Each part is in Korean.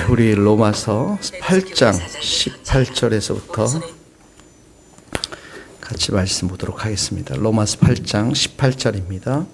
우리 로마서 8장 18절에서부터 같이 말씀 보도록 하겠습니다. 로마서 8장 18절입니다.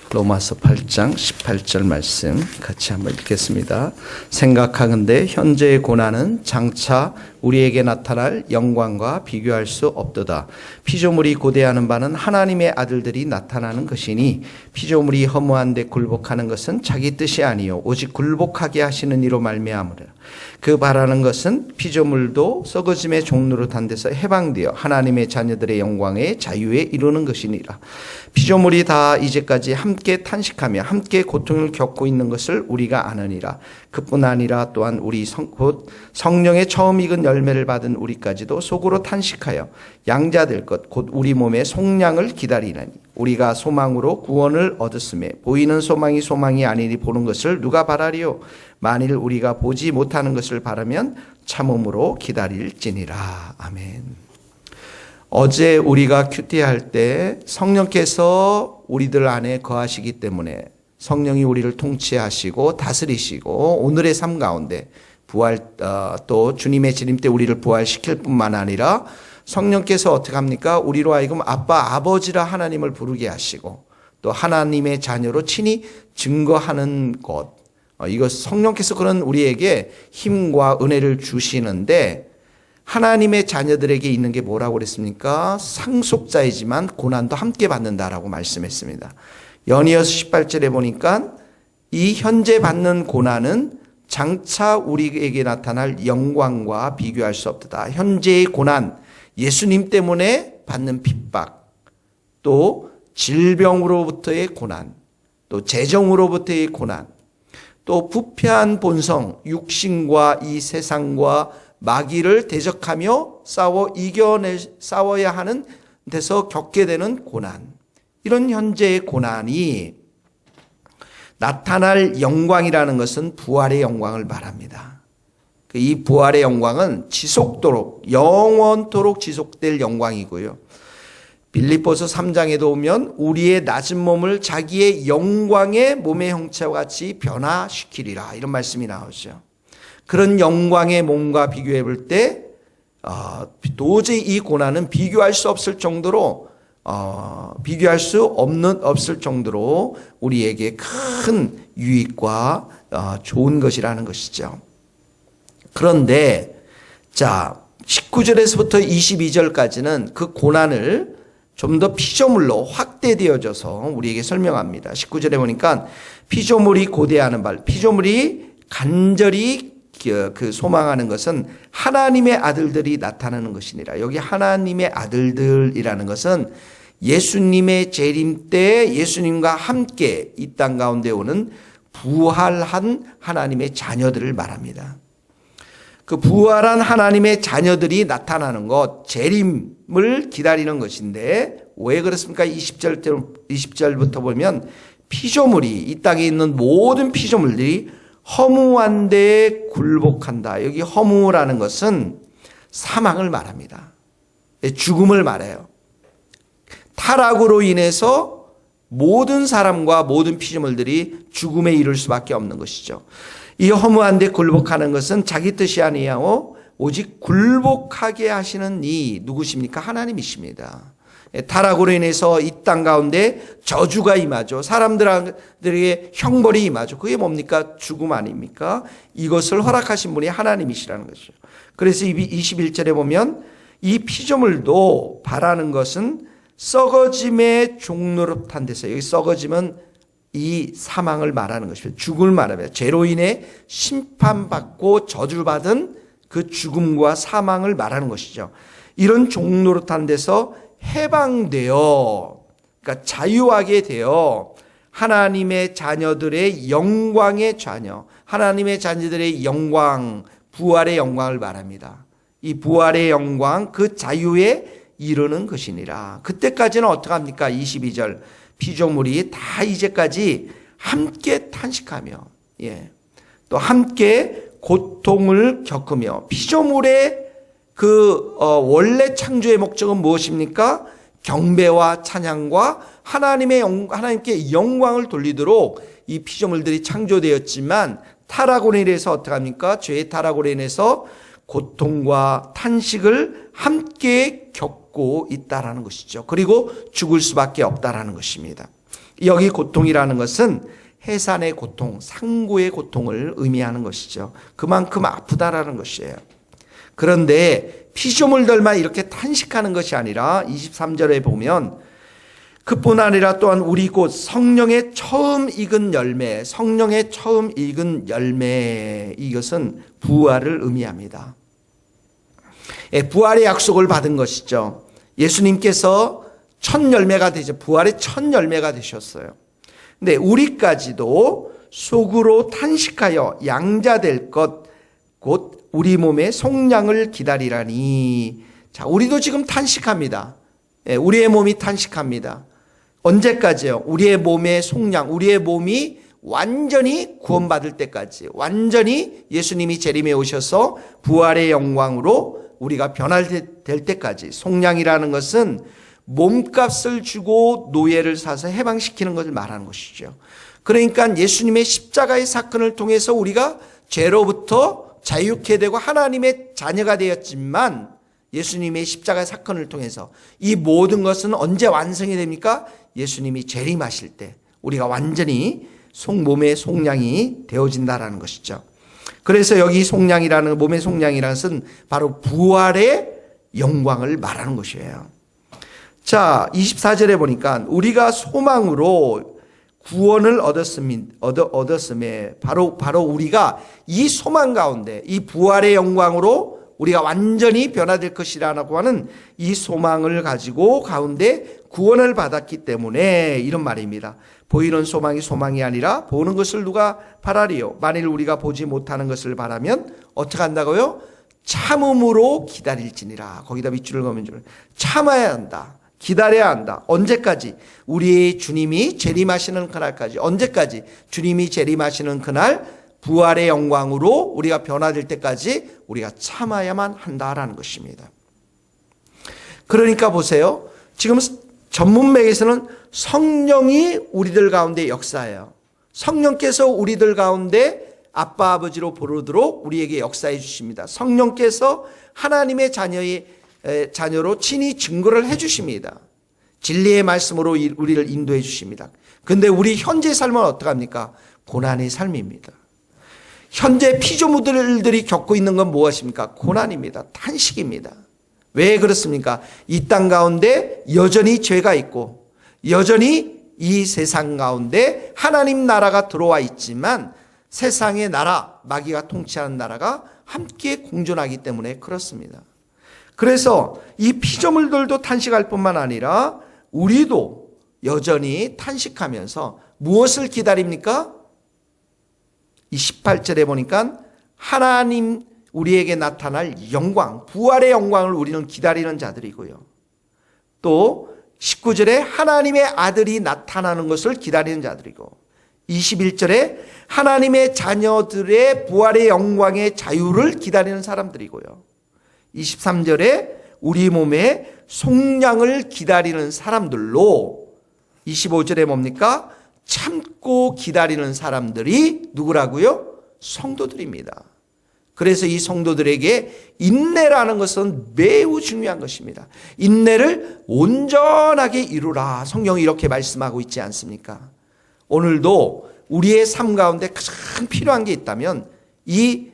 로마서 8장 18절 말씀 같이 한번 읽겠습니다. 생각하건대 현재의 고난은 장차 우리에게 나타날 영광과 비교할 수 없도다. 피조물이 고대하는 바는 하나님의 아들들이 나타나는 것이니 피조물이 허무한 데 굴복하는 것은 자기 뜻이 아니요 오직 굴복하게 하시는 이로 말미암으라. 그 바라는 것은 피조물도 썩어짐의 종노릇한 데서 해방되어 하나님의 자녀들의 영광의 자유에 이루는 것이니라. 피조물이 다 이제까지 함께 탄식하며 함께 고통을 겪고 있는 것을 우리가 아느니라. 그뿐 아니라 또한 우리 곧 성령의 처음 익은 열매를 받은 우리까지도 속으로 탄식하여 양자될 것 곧 우리 몸의 속량을 기다리나니 우리가 소망으로 구원을 얻었음에 보이는 소망이 소망이 아니니 보는 것을 누가 바라리요. 만일 우리가 보지 못하는 것을 바라면 참음으로 기다릴지니라. 아멘. 어제 우리가 큐티할 때 성령께서 우리들 안에 거하시기 때문에 성령이 우리를 통치하시고 다스리시고 오늘의 삶 가운데 부활 또 주님의 재림 때 우리를 부활시킬 뿐만 아니라 성령께서 어떻게 합니까? 우리로 하여금 아빠 아버지라 하나님을 부르게 하시고 또 하나님의 자녀로 친히 증거하는 것, 이것 성령께서 그런 우리에게 힘과 은혜를 주시는데 하나님의 자녀들에게 있는 게 뭐라고 그랬습니까? 상속자이지만 고난도 함께 받는다라고 말씀했습니다. 연이어서 18절에 보니까 이 현재 받는 고난은 장차 우리에게 나타날 영광과 비교할 수 없다. 현재의 고난, 예수님 때문에 받는 핍박, 또 질병으로부터의 고난, 또 재정으로부터의 고난, 또 부패한 본성, 육신과 이 세상과 마귀를 대적하며 싸워야 하는 데서 겪게 되는 고난, 이런 현재의 고난이 나타날 영광이라는 것은 부활의 영광을 말합니다. 이 부활의 영광은 지속도록 영원토록 지속될 영광이고요. 빌립보서 3장에도 오면 우리의 낮은 몸을 자기의 영광의 몸의 형체와 같이 변화시키리라 이런 말씀이 나오죠. 그런 영광의 몸과 비교해 볼 때 도저히 이 고난은 비교할 수 없을 정도로 없을 정도로 우리에게 큰 유익과 좋은 것이라는 것이죠. 그런데 자 19절에서부터 22절까지는 그 고난을 좀 더 피조물로 확대되어져서 우리에게 설명합니다. 19절에 보니까 피조물이 고대하는 바, 피조물이 간절히 그 소망하는 것은 하나님의 아들들이 나타나는 것이니라. 여기 하나님의 아들들이라는 것은 예수님의 재림 때 예수님과 함께 이 땅 가운데 오는 부활한 하나님의 자녀들을 말합니다. 그 부활한 하나님의 자녀들이 나타나는 것, 재림을 기다리는 것인데 왜 그렇습니까? 20절부터 보면 피조물이 이 땅에 있는 모든 피조물들이 허무한 데에 굴복한다. 여기 허무라는 것은 사망을 말합니다. 죽음을 말해요. 타락으로 인해서 모든 사람과 모든 피조물들이 죽음에 이를 수밖에 없는 것이죠. 이 허무한 데 굴복하는 것은 자기 뜻이 아니하고 오직 굴복하게 하시는 이 누구십니까? 하나님이십니다. 타락으로 인해서 이 땅 가운데 저주가 임하죠. 사람들에게 형벌이 임하죠. 그게 뭡니까? 죽음 아닙니까? 이것을 허락하신 분이 하나님이시라는 것이죠. 그래서 21절에 보면 이 피조물도 바라는 것은 썩어짐의 종노릇한 데서, 여기 썩어짐은 이 사망을 말하는 것입니다. 죽음을 말합니다. 죄로 인해 심판받고 저주받은 그 죽음과 사망을 말하는 것이죠. 이런 종노릇한 데서 해방되어, 그러니까 자유하게 되어 하나님의 자녀들의 영광의 자녀, 하나님의 자녀들의 영광, 부활의 영광을 말합니다. 이 부활의 영광, 그 자유에 이르는 것이니라. 그때까지는 어떻게 합니까? 22절. 피조물이 다 이제까지 함께 탄식하며, 또 함께 고통을 겪으며, 피조물의 그 원래 창조의 목적은 무엇입니까? 경배와 찬양과 하나님께 영광을 돌리도록 이 피조물들이 창조되었지만 타락으로 인해서 어떻게 합니까? 죄의 타락으로 인해서 고통과 탄식을 함께 겪고 있다라는 것이죠. 그리고 죽을 수밖에 없다라는 것입니다. 여기 고통이라는 것은 해산의 고통, 상고의 고통을 의미하는 것이죠. 그만큼 아프다라는 것이에요. 그런데 피조물들만 이렇게 탄식하는 것이 아니라 23절에 보면 그뿐 아니라 또한 우리 곧 성령의 처음 익은 열매, 성령의 처음 익은 열매, 이것은 부활을 의미합니다. 부활의 약속을 받은 것이죠. 예수님께서 첫 열매가 되죠. 부활의 첫 열매가 되셨어요. 근데 우리까지도 속으로 탄식하여 양자될 것, 곧 우리 몸의 속량을 기다리라니. 자, 우리도 지금 탄식합니다. 우리의 몸이 탄식합니다. 언제까지요? 우리의 몸의 속량, 우리의 몸이 완전히 구원받을 때까지, 완전히 예수님이 재림에 오셔서 부활의 영광으로 우리가 변화될 때까지. 속량이라는 것은 몸값을 주고 노예를 사서 해방시키는 것을 말하는 것이죠. 그러니까 예수님의 십자가의 사건을 통해서 우리가 죄로부터 자유케 되고 하나님의 자녀가 되었지만, 예수님의 십자가의 사건을 통해서 이 모든 것은 언제 완성이 됩니까? 예수님이 재림하실 때 우리가 완전히 몸의 속량이 되어진다라는 것이죠. 그래서 여기 속량이라는, 몸의 속량이라는 것은 바로 부활의 영광을 말하는 것이에요. 자, 24절에 보니까 우리가 소망으로 구원을 얻었음에 바로 우리가 이 소망 가운데 이 부활의 영광으로 우리가 완전히 변화될 것이라고 하는 이 소망을 가지고 가운데 구원을 받았기 때문에 이런 말입니다. 보이는 소망이 아니라 보는 것을 누가 바라리요? 만일 우리가 보지 못하는 것을 바라면 어떻게 한다고요? 참음으로 기다릴지니라. 거기다 밑줄을 그으면 참아야 한다. 기다려야 한다. 언제까지? 우리의 주님이 재림하시는 그날까지. 언제까지? 주님이 재림하시는 그날 부활의 영광으로 우리가 변화될 때까지 우리가 참아야만 한다라는 것입니다. 그러니까 보세요. 지금 전문맥에서는 성령이 우리들 가운데 역사해요. 성령께서 우리들 가운데 아빠 아버지로 부르도록 우리에게 역사해 주십니다. 성령께서 하나님의 자녀로 친히 증거를 해 주십니다. 진리의 말씀으로 우리를 인도해 주십니다. 그런데 우리 현재 삶은 어떡합니까? 고난의 삶입니다. 현재 피조물들이 겪고 있는 건 무엇입니까? 고난입니다. 탄식입니다. 왜 그렇습니까? 이 땅 가운데 여전히 죄가 있고 여전히 이 세상 가운데 하나님 나라가 들어와 있지만 세상의 나라, 마귀가 통치하는 나라가 함께 공존하기 때문에 그렇습니다. 그래서 이 피조물들도 탄식할 뿐만 아니라 우리도 여전히 탄식하면서 무엇을 기다립니까? 이 18절에 보니까 하나님 우리에게 나타날 영광, 부활의 영광을 우리는 기다리는 자들이고요. 또 19절에 하나님의 아들이 나타나는 것을 기다리는 자들이고 21절에 하나님의 자녀들의 부활의 영광의 자유를 기다리는 사람들이고요. 23절에 우리 몸의 속량을 기다리는 사람들로 25절에 뭡니까? 참고 기다리는 사람들이 누구라고요? 성도들입니다. 그래서 이 성도들에게 인내라는 것은 매우 중요한 것입니다. 인내를 온전하게 이루라. 성경이 이렇게 말씀하고 있지 않습니까? 오늘도 우리의 삶 가운데 가장 필요한 게 있다면 이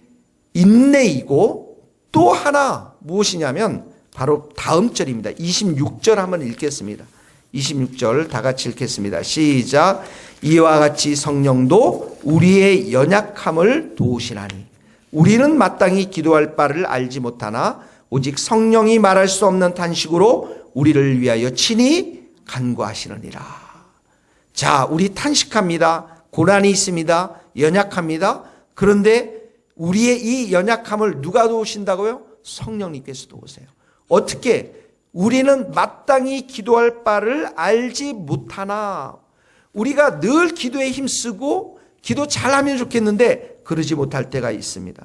인내이고 또 하나 무엇이냐면 바로 다음 절입니다. 26절 한번 읽겠습니다. 26절 다 같이 읽겠습니다. 시작. 이와 같이 성령도 우리의 연약함을 도우시나니 우리는 마땅히 기도할 바를 알지 못하나 오직 성령이 말할 수 없는 탄식으로 우리를 위하여 친히 간구하시느니라. 자, 우리 탄식합니다. 고난이 있습니다. 연약합니다. 그런데 우리의 이 연약함을 누가 도우신다고요? 성령님께서 도우세요. 어떻게? 우리는 마땅히 기도할 바를 알지 못하나. 우리가 늘 기도에 힘쓰고 기도 잘하면 좋겠는데 그러지 못할 때가 있습니다.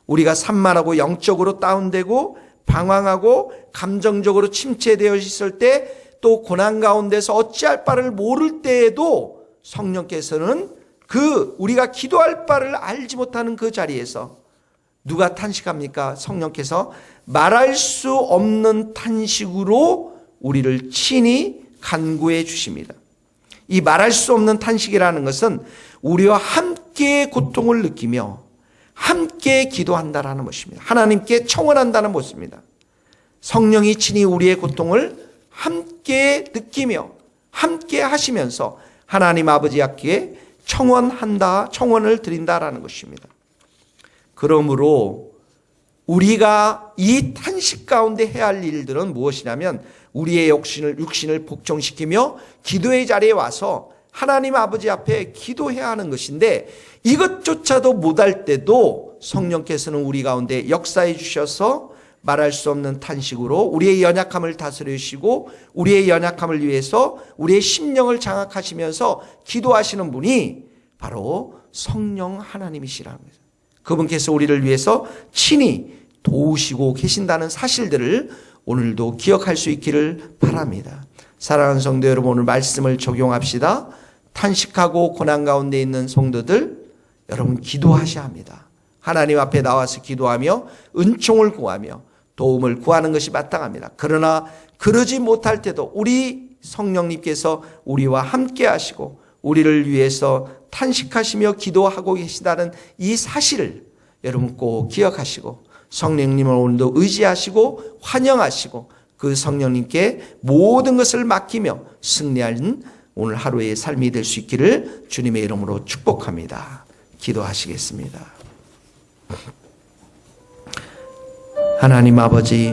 우리가 산만하고 영적으로 다운되고 방황하고 감정적으로 침체되어 있을 때 또 고난 가운데서 어찌할 바를 모를 때에도 성령께서는 우리가 기도할 바를 알지 못하는 그 자리에서 누가 탄식합니까? 성령께서 말할 수 없는 탄식으로 우리를 친히 간구해 주십니다. 이 말할 수 없는 탄식이라는 것은 우리와 함께 고통을 느끼며 함께 기도한다라는 것입니다. 하나님께 청원한다는 것입니다. 성령이 친히 우리의 고통을 함께 느끼며 함께 하시면서 하나님 아버지 앞에 청원을 드린다라는 것입니다. 그러므로 우리가 이 탄식 가운데 해야 할 일들은 무엇이냐면 우리의 육신을 복종시키며 기도의 자리에 와서 하나님 아버지 앞에 기도해야 하는 것인데, 이것조차도 못할 때도 성령께서는 우리 가운데 역사해 주셔서 말할 수 없는 탄식으로 우리의 연약함을 다스리시고 우리의 연약함을 위해서 우리의 심령을 장악하시면서 기도하시는 분이 바로 성령 하나님이시라는 거죠. 그분께서 우리를 위해서 친히 도우시고 계신다는 사실들을 오늘도 기억할 수 있기를 바랍니다. 사랑하는 성도 여러분, 오늘 말씀을 적용합시다. 탄식하고 고난 가운데 있는 성도들, 여러분 기도하셔야 합니다. 하나님 앞에 나와서 기도하며 은총을 구하며 도움을 구하는 것이 마땅합니다. 그러나 그러지 못할 때도 우리 성령님께서 우리와 함께 하시고 우리를 위해서 탄식하시며 기도하고 계시다는 이 사실을 여러분 꼭 기억하시고 성령님을 오늘도 의지하시고 환영하시고 그 성령님께 모든 것을 맡기며 승리하는 오늘 하루의 삶이 될 수 있기를 주님의 이름으로 축복합니다. 기도하시겠습니다. 하나님 아버지,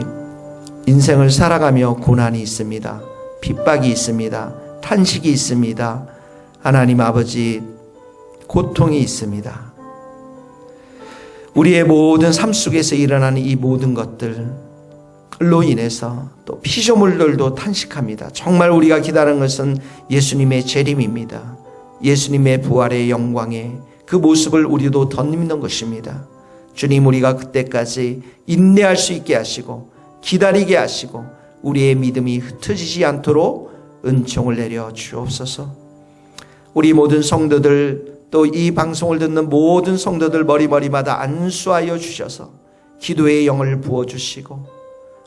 인생을 살아가며 고난이 있습니다. 핍박이 있습니다. 탄식이 있습니다. 하나님 아버지, 고통이 있습니다. 우리의 모든 삶 속에서 일어나는 이 모든 것들로 인해서 또 피조물들도 탄식합니다. 정말 우리가 기다리는 것은 예수님의 재림입니다. 예수님의 부활의 영광에 그 모습을 우리도 덧입는 것입니다. 주님, 우리가 그때까지 인내할 수 있게 하시고 기다리게 하시고 우리의 믿음이 흩어지지 않도록 은총을 내려 주옵소서. 우리 모든 성도들, 또 이 방송을 듣는 모든 성도들 머리마다 안수하여 주셔서 기도의 영을 부어주시고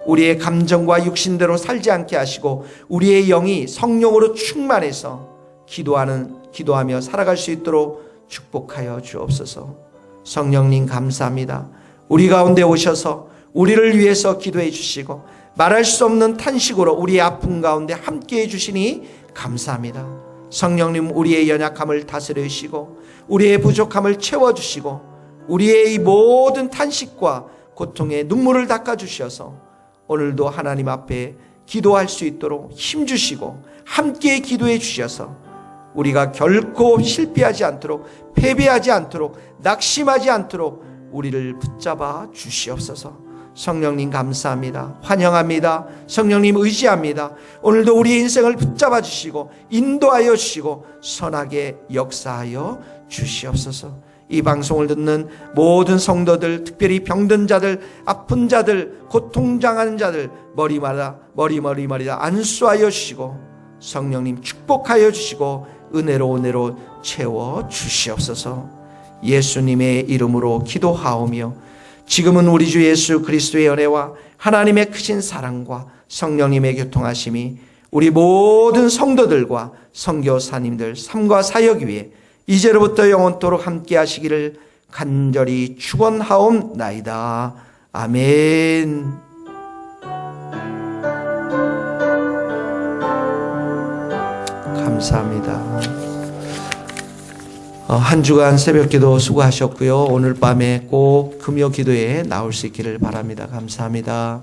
우리의 감정과 육신대로 살지 않게 하시고 우리의 영이 성령으로 충만해서 기도하며 살아갈 수 있도록 축복하여 주옵소서. 성령님 감사합니다. 우리 가운데 오셔서 우리를 위해서 기도해 주시고 말할 수 없는 탄식으로 우리의 아픔 가운데 함께해 주시니 감사합니다. 성령님, 우리의 연약함을 다스려 주시고 우리의 부족함을 채워주시고 우리의 이 모든 탄식과 고통의 눈물을 닦아주셔서 오늘도 하나님 앞에 기도할 수 있도록 힘주시고 함께 기도해 주셔서 우리가 결코 실패하지 않도록, 패배하지 않도록, 낙심하지 않도록 우리를 붙잡아 주시옵소서. 성령님 감사합니다. 환영합니다. 성령님 의지합니다. 오늘도 우리의 인생을 붙잡아 주시고 인도하여 주시고 선하게 역사하여 주시옵소서. 이 방송을 듣는 모든 성도들, 특별히 병든 자들, 아픈 자들, 고통당하는 자들 머리마다 안수하여 주시고 성령님 축복하여 주시고 은혜로 채워 주시옵소서. 예수님의 이름으로 기도하오며 지금은 우리 주 예수 그리스도의 은혜와 하나님의 크신 사랑과 성령님의 교통하심이 우리 모든 성도들과 선교사님들 삶과 사역 위에 이제로부터 영원토록 함께 하시기를 간절히 축원하옵나이다. 아멘. 감사합니다. 한 주간 새벽기도 수고하셨고요. 오늘 밤에 꼭 금요 기도에 나올 수 있기를 바랍니다. 감사합니다.